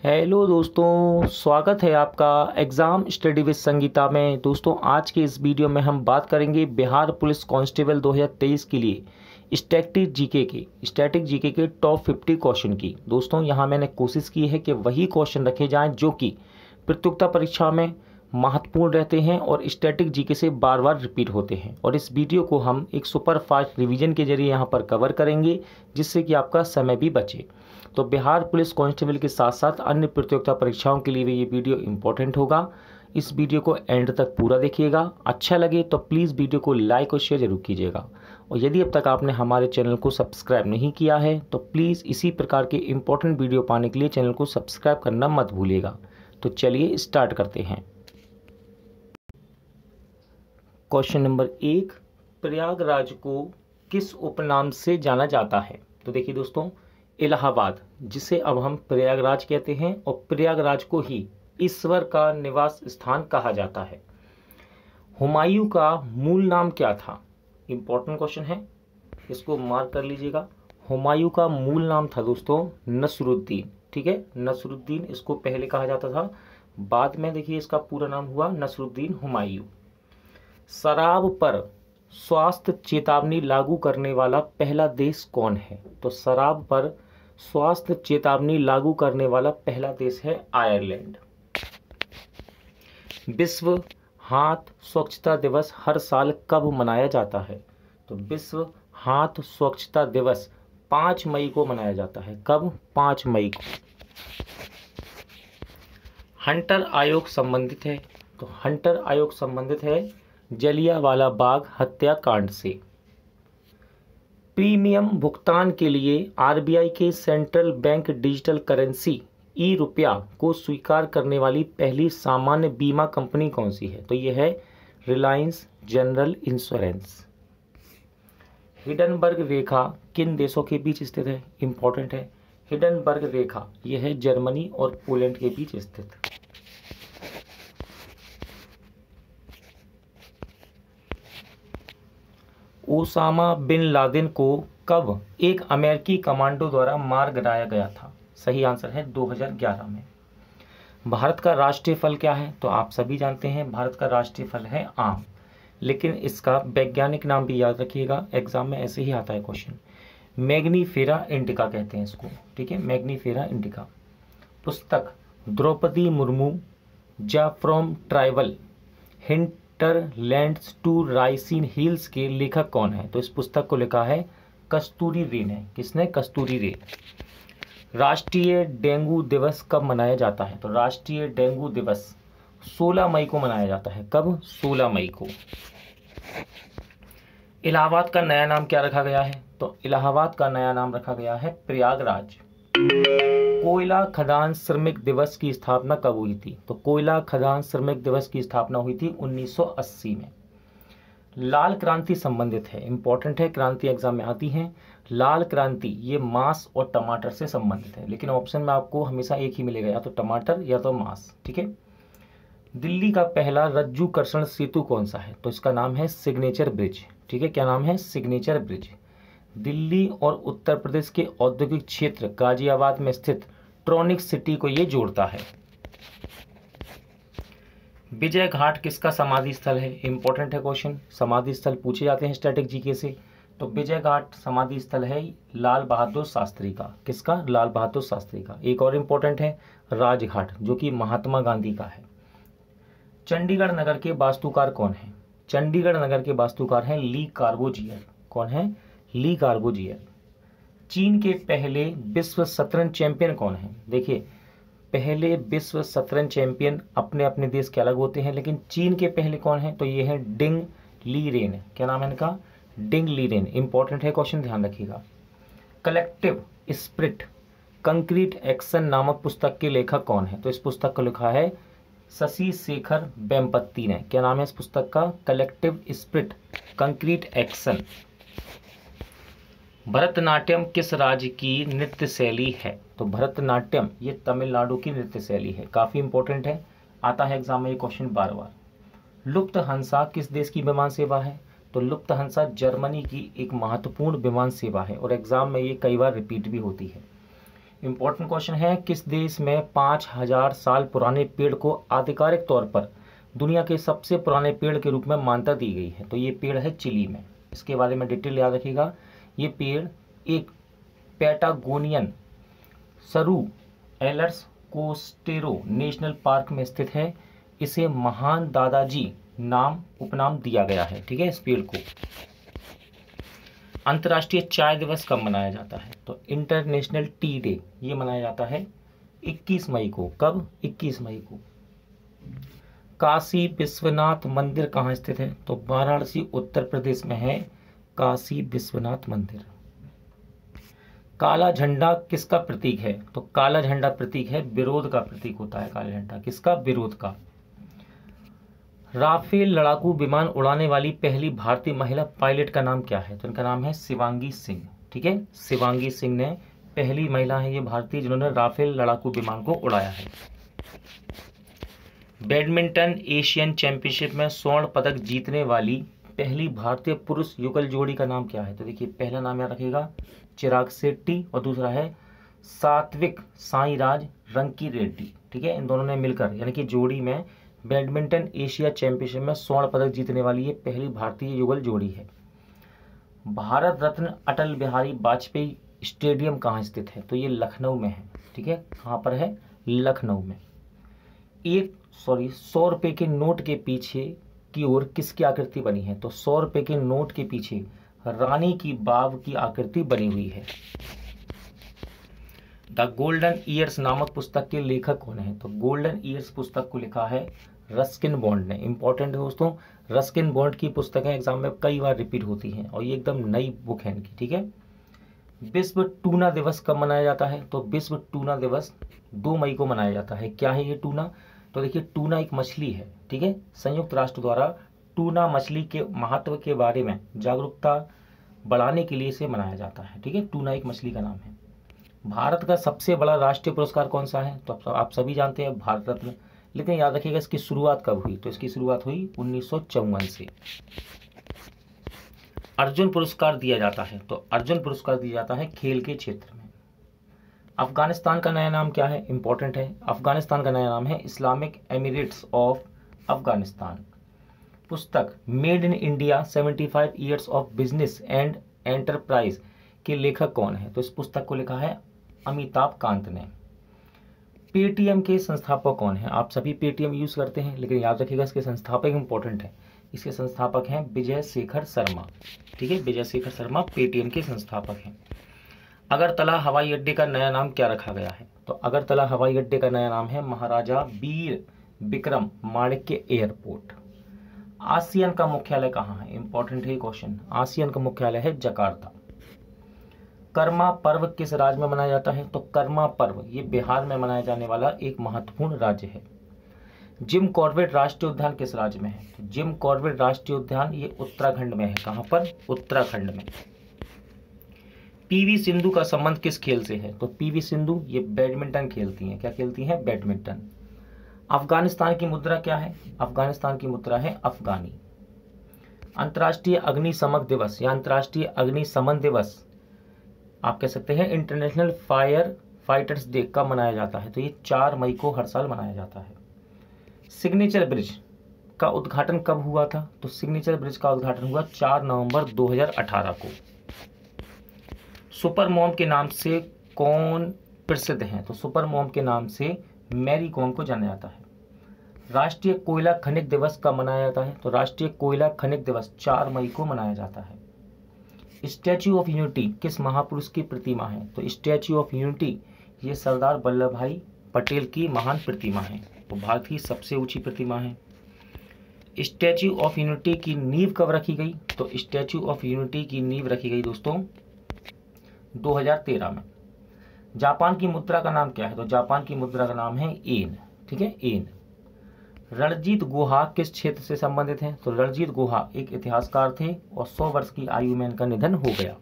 Hello दोस्तों, स्वागत है आपका एग्ज़ाम स्टडी विद संगीता में। दोस्तों, आज के इस वीडियो में हम बात करेंगे बिहार पुलिस कांस्टेबल 2023 के लिए स्टैटिक जीके के टॉप 50 क्वेश्चन की। दोस्तों, यहाँ मैंने कोशिश की है कि वही क्वेश्चन रखे जाएं जो कि प्रतियोगिता परीक्षा में महत्वपूर्ण रहते हैं और स्टैटिक जीके से बार बार रिपीट होते हैं। और इस वीडियो को हम एक सुपर फास्ट रिवीजन के जरिए यहाँ पर कवर करेंगे, जिससे कि आपका समय भी बचे। तो बिहार पुलिस कांस्टेबल के साथ साथ अन्य प्रतियोगिता परीक्षाओं के लिए भी ये वीडियो इंपॉर्टेंट होगा। इस वीडियो को एंड तक पूरा देखिएगा। अच्छा लगे तो प्लीज़ वीडियो को लाइक और शेयर जरूर कीजिएगा। और यदि अब तक आपने हमारे चैनल को सब्सक्राइब नहीं किया है तो प्लीज़ इसी प्रकार के इंपॉर्टेंट वीडियो पाने के लिए चैनल को सब्सक्राइब करना मत भूलिएगा। तो चलिए स्टार्ट करते हैं। क्वेश्चन नंबर 1, प्रयागराज को किस उपनाम से जाना जाता है? तो देखिए दोस्तों, इलाहाबाद, जिसे अब हम प्रयागराज कहते हैं, और प्रयागराज को ही ईश्वर का निवास स्थान कहा जाता है। हुमायूं का मूल नाम क्या था? इंपॉर्टेंट क्वेश्चन है, इसको मार्क कर लीजिएगा। हुमायूं का मूल नाम था दोस्तों नसरुद्दीन। ठीक है, नसरुद्दीन इसको पहले कहा जाता था, बाद में देखिए इसका पूरा नाम हुआ नसरुद्दीन हुमायूं। शराब पर स्वास्थ्य चेतावनी लागू करने वाला पहला देश कौन है? तो शराब पर स्वास्थ्य चेतावनी लागू करने वाला पहला देश है आयरलैंड। विश्व हाथ स्वच्छता दिवस हर साल कब मनाया जाता है? तो विश्व हाथ स्वच्छता दिवस 5 मई को मनाया जाता है। कब? 5 मई को। हंटर आयोग संबंधित है, तो हंटर आयोग संबंधित है जलियांवाला बाग हत्याकांड से। प्रीमियम भुगतान के लिए आरबीआई के सेंट्रल बैंक डिजिटल करेंसी ई रुपया को स्वीकार करने वाली पहली सामान्य बीमा कंपनी कौन सी है? तो यह है रिलायंस जनरल इंश्योरेंस। हिडनबर्ग रेखा किन देशों के बीच स्थित है? इंपॉर्टेंट है। हिडनबर्ग रेखा यह है जर्मनी और पोलैंड के बीच स्थित। ओसामा बिन लादेन को कब एक अमेरिकी कमांडो द्वारा मार गिराया गया था? सही आंसर है 2011 में। भारत का राष्ट्रीय फल क्या है? तो आप सभी जानते हैं भारत का राष्ट्रीय फल है आम, लेकिन इसका वैज्ञानिक नाम भी याद रखिएगा, एग्जाम में ऐसे ही आता है क्वेश्चन। मैग्नीफेरा इंडिका कहते हैं इसको। ठीक है, मैग्नीफेरा इंडिका। पुस्तक द्रौपदी मुर्मू जा from tribal hinterlands to Raisina hills के लेखक कौन है? तो इस पुस्तक को लिखा है कस्तूरी रे ने। किसने? कस्तूरी रे। राष्ट्रीय डेंगू दिवस कब मनाया जाता है? तो राष्ट्रीय डेंगू दिवस 16 मई को मनाया जाता है। कब? 16 मई को। इलाहाबाद का नया नाम क्या रखा गया है? तो इलाहाबाद का नया नाम रखा गया है प्रयागराज। कोयला खदान श्रमिक दिवस की स्थापना कब हुई थी? तो कोयला खदान श्रमिक दिवस की स्थापना हुई थी 1980 में। लाल क्रांति संबंधित है, इंपॉर्टेंट है, क्रांति एग्जाम में आती है। लाल क्रांति ये मांस और टमाटर से संबंधित है, लेकिन ऑप्शन में आपको हमेशा एक ही मिलेगा, या तो टमाटर या तो मांस। ठीक है। दिल्ली का पहला रज्जू कर्षण सेतु कौन सा है? तो इसका नाम है सिग्नेचर ब्रिज। ठीक है, क्या नाम है? Signature bridge. दिल्ली और उत्तर प्रदेश के औद्योगिक क्षेत्र गाजियाबाद में स्थित ट्रॉनिक सिटी को ये जोड़ता है। विजय घाट किसका समाधि स्थल है? इंपॉर्टेंट है क्वेश्चन, समाधि स्थल पूछे जाते हैं स्टैटिक जीके से। तो विजय घाट समाधि स्थल है लाल बहादुर शास्त्री का। किसका? लाल बहादुर शास्त्री का। एक और इंपॉर्टेंट है राजघाट, जो कि महात्मा गांधी का है। चंडीगढ़ नगर के वास्तुकार कौन है? चंडीगढ़ नगर के वास्तुकार हैं ली कार्बोजियर। कौन है? ली कार्बोजियर। चीन के पहले विश्व शतरंज चैंपियन कौन है? देखिए, पहले विश्व शतरंज चैंपियन अपने अपने देश के अलग होते हैं, लेकिन चीन के पहले कौन है? तो ये है डिंग लीरेन। क्या नाम है इनका? Ding Liren. इंपॉर्टेंट है क्वेश्चन, ध्यान रखिएगा। कलेक्टिव स्पिरिट कंक्रीट एक्शन नामक पुस्तक के लेखक कौन है? तो इस पुस्तक को लिखा है शशि शेखर वेम्पति ने। क्या नाम है इस पुस्तक का? Collective spirit concrete action. Bharatanatyam किस राज्य की नृत्य शैली है? तो भरतनाट्यम ये तमिलनाडु की नृत्य शैली है। काफी इंपॉर्टेंट है, आता है एग्जाम में ये क्वेश्चन बार बार। लुफ्थहांसा किस देश की विमान सेवा है? तो लुफ्थहांसा जर्मनी की एक महत्वपूर्ण विमान सेवा है और एग्जाम में ये कई बार रिपीट भी होती है। इंपॉर्टेंट क्वेश्चन है, किस देश में 5000 साल पुराने पेड़ को आधिकारिक तौर पर दुनिया के सबसे पुराने पेड़ के रूप में मान्यता दी गई है? तो ये पेड़ है चिली में। इसके बारे में डिटेल याद रखिएगा। ये पेड़ एक पैटागोनियन सरू एलर्स कोस्टेरो नेशनल पार्क में स्थित है। इसे महान दादाजी नाम उपनाम दिया गया है, ठीक है, इस पेड़ को। अंतर्राष्ट्रीय चाय दिवस कब मनाया जाता है? तो इंटरनेशनल टी डे ये मनाया जाता है 21 मई को। कब? 21 मई को। काशी विश्वनाथ मंदिर कहाँ स्थित है? तो वाराणसी उत्तर प्रदेश में है काशी विश्वनाथ मंदिर। काला झंडा किसका प्रतीक है? तो काला झंडा प्रतीक है विरोध का प्रतीक होता है काला झंडा। किसका? विरोध का। राफेल लड़ाकू विमान उड़ाने वाली पहली भारतीय महिला पायलट का नाम क्या है? तो इनका नाम है शिवांगी सिंह, ठीक है। शिवांगी सिंह ने पहली महिला है ये भारतीय जिन्होंने राफेल लड़ाकू विमान को उड़ाया है। बैडमिंटन एशियन चैंपियनशिप में स्वर्ण पदक जीतने वाली पहली भारतीय पुरुष युगल जोड़ी का नाम क्या है? तो देखिए, पहला नाम याद रखिएगा चिराग शेट्टी और दूसरा है सात्विक साईराज रंकी रेड्डी, ठीक है। इन दोनों ने मिलकर यानी कि जोड़ी में बैडमिंटन एशिया चैंपियनशिप में स्वर्ण पदक जीतने वाली ये पहली भारतीय युगल जोड़ी है। भारत रत्न अटल बिहारी वाजपेयी स्टेडियम कहाँ स्थित है? तो ये लखनऊ में है, ठीक है। कहाँ पर है? लखनऊ में। 100 रुपये के नोट के पीछे की ओर किसकी आकृति बनी है? तो 100 रुपये के नोट के पीछे रानी की बाव की आकृति बनी हुई है। द गोल्डन ईयर्स नामक पुस्तक के लेखक कौन है? तो गोल्डन ईयर्स पुस्तक को लिखा है रस्किन बॉन्ड ने। इंपॉर्टेंट है दोस्तों, रस्किन बॉन्ड की पुस्तकें एग्जाम में कई बार रिपीट होती हैं और ये एकदम नई बुक है इनकी, ठीक है। विश्व टूना दिवस कब मनाया जाता है? तो विश्व टूना दिवस 2 मई को मनाया जाता है। क्या है ये टूना? तो देखिए, टूना एक मछली है, ठीक है। संयुक्त राष्ट्र द्वारा टूना मछली के महत्व के बारे में जागरूकता बढ़ाने के लिए इसे मनाया जाता है, ठीक है। टूना एक मछली का नाम है। भारत का सबसे बड़ा राष्ट्रीय पुरस्कार कौन सा है? तो आप सभी जानते हैं भारत रत्न। लेकिन याद रखिएगा इसकी शुरुआत कब हुई? तो इसकी शुरुआत हुई 1954 से। अर्जुन पुरस्कार दिया जाता है, तो अर्जुन पुरस्कार दिया जाता है खेल के क्षेत्र में। अफगानिस्तान का नया नाम क्या है? इंपॉर्टेंट है। अफगानिस्तान का नया नाम है इस्लामिक एमिरेट्स ऑफ अफगानिस्तान। पुस्तक made in India 75 years of business and enterprise के लेखक कौन है? तो इस पुस्तक को लिखा है अमिताभ कांत ने। पेटीएम के संस्थापक कौन है? आप सभी पेटीएम यूज करते हैं, लेकिन याद रखिएगा इसके संस्थापक इंपॉर्टेंट है। इसके संस्थापक हैं विजय शेखर शर्मा, ठीक है। विजय शेखर शर्मा पेटीएम के संस्थापक हैं। अगरतला हवाई अड्डे का नया नाम क्या रखा गया है? तो अगरतला हवाई अड्डे का नया नाम है महाराजा वीर विक्रम माणिक्य एयरपोर्ट। आसियान का मुख्यालय कहाँ है? इंपॉर्टेंट है क्वेश्चन। आसियान का मुख्यालय है जकार्ता। कर्मा पर्व किस राज्य में मनाया जाता है? तो कर्मा पर्व ये बिहार में मनाया जाने वाला एक महत्वपूर्ण राज्य है। जिम कॉर्बेट राष्ट्रीय उद्यान किस राज्य में है? तो जिम कॉर्बेट राष्ट्रीय उद्यान ये उत्तराखंड में है। कहाँ पर? उत्तराखंड में। पीवी सिंधु का संबंध किस खेल से है? तो पीवी सिंधु ये बैडमिंटन खेलती हैं। क्या खेलती हैं? बैडमिंटन। अफगानिस्तान की मुद्रा क्या है? अफगानिस्तान की मुद्रा है अफगानी। अंतर्राष्ट्रीय अग्निशमन दिवस या अंतर्राष्ट्रीय अग्निशमन दिवस आप कह सकते हैं इंटरनेशनल फायर फाइटर्स डे कब मनाया जाता है? तो ये 4 मई को हर साल मनाया जाता है। सिग्नेचर ब्रिज का उद्घाटन कब हुआ था? तो सिग्नेचर ब्रिज का उद्घाटन हुआ 4 नवंबर 2018 को। सुपर मॉम के नाम से कौन प्रसिद्ध है? तो सुपर मॉम के नाम से मैरी कॉम को जाना जाता है। राष्ट्रीय कोयला खनिक दिवस कब मनाया जाता है? तो राष्ट्रीय कोयला खनिक दिवस 4 मई को मनाया जाता है। स्टैच्यू ऑफ यूनिटी किस महापुरुष की प्रतिमा है? तो स्टैच्यू ऑफ यूनिटी ये सरदार वल्लभ भाई पटेल की महान प्रतिमा है। वो भारत की सबसे ऊंची प्रतिमा है। स्टैच्यू ऑफ यूनिटी की नींव कब रखी गई? तो स्टैच्यू ऑफ यूनिटी की नींव रखी गई दोस्तों 2013 में। जापान की मुद्रा का नाम क्या है? तो जापान की मुद्रा का नाम है येन, ठीक है, येन। रणजीत गुहा किस क्षेत्र से संबंधित हैं? तो रणजीत गुहा एक इतिहासकार थे और 100 वर्ष की आयु में इनका निधन हो गया।